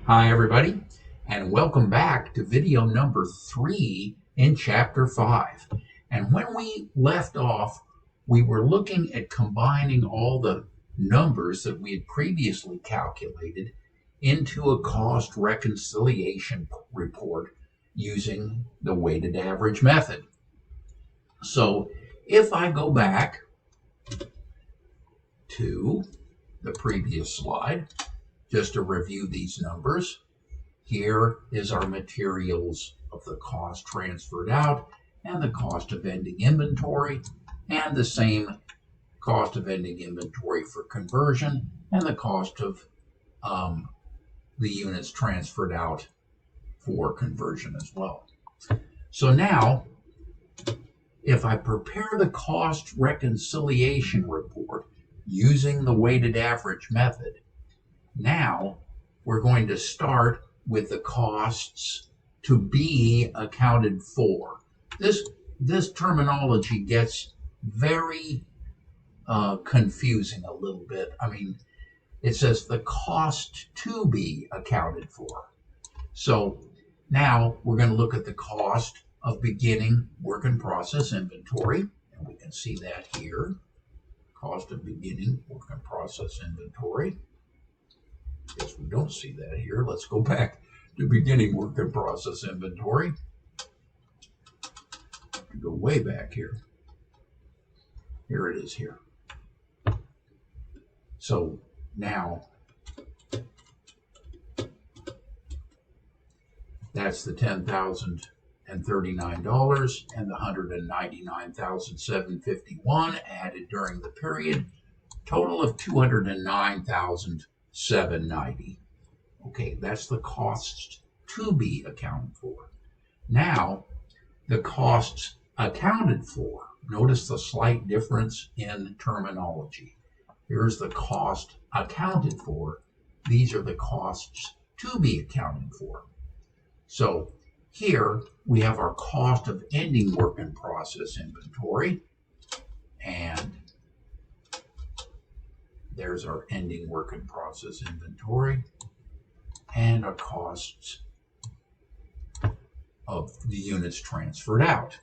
Hi everybody, and welcome back to video number 3 in chapter 5. And when we left off, we were looking at combining all the numbers that we had previously calculated into a cost reconciliation report using the weighted average method. So if I go back to the previous slide, just to review these numbers, here is our materials of the cost transferred out and the cost of ending inventory, and the same cost of ending inventory for conversion and the cost of the units transferred out for conversion as well. So now, if I prepare the cost reconciliation report using the weighted average method, now we're going to start with the costs to be accounted for. This terminology gets very confusing a little bit. I mean, it says the cost to be accounted for. So now we're going to look at the cost of beginning work in process inventory, and we can see that here. Cost of beginning work in process inventory. Guess we don't see that here. Let's go back to beginning work in process inventory. Go way back here. Here it is here. So now that's the $10,039 and the $199,751 added during the period. Total of $209,790. Okay, that's the costs to be accounted for. Now, the costs accounted for. Notice the slight difference in terminology. Here's the cost accounted for. These are the costs to be accounted for. So here we have our cost of ending work in process inventory, and there's our ending work in process inventory and our costs of the units transferred out.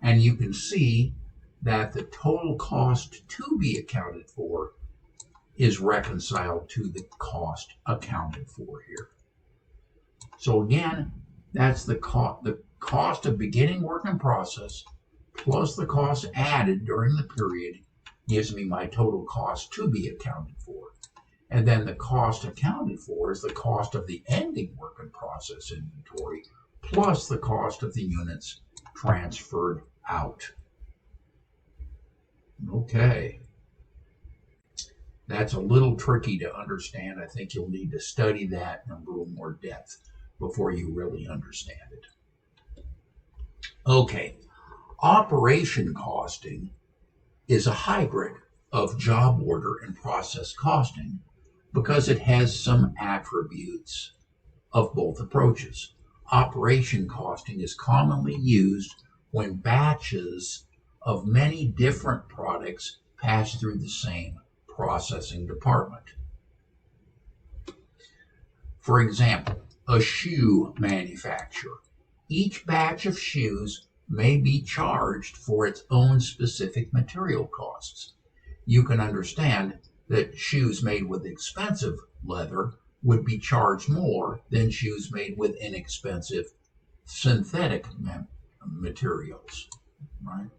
And you can see that the total cost to be accounted for is reconciled to the cost accounted for here. So again, that's the cost of beginning work in process plus the cost added during the period gives me my total cost to be accounted for. And then the cost accounted for is the cost of the ending work in process inventory plus the cost of the units transferred out. Okay. That's a little tricky to understand. I think you'll need to study that in a little more depth before you really understand it. Okay. Operation costing is a hybrid of job order and process costing because it has some attributes of both approaches. Operation costing is commonly used when batches of many different products pass through the same processing department. For example, a shoe manufacturer. Each batch of shoes may be charged for its own specific material costs. You can understand that shoes made with expensive leather would be charged more than shoes made with inexpensive synthetic materials, right?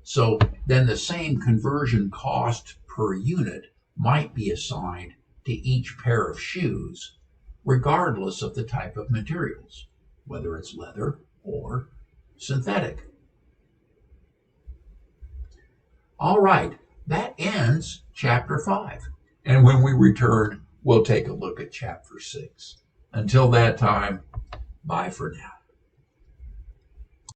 So then the same conversion cost per unit might be assigned to each pair of shoes, regardless of the type of materials, whether it's leather or synthetic. All right, that ends chapter 5. And when we return, we'll take a look at chapter 6. Until that time, bye for now.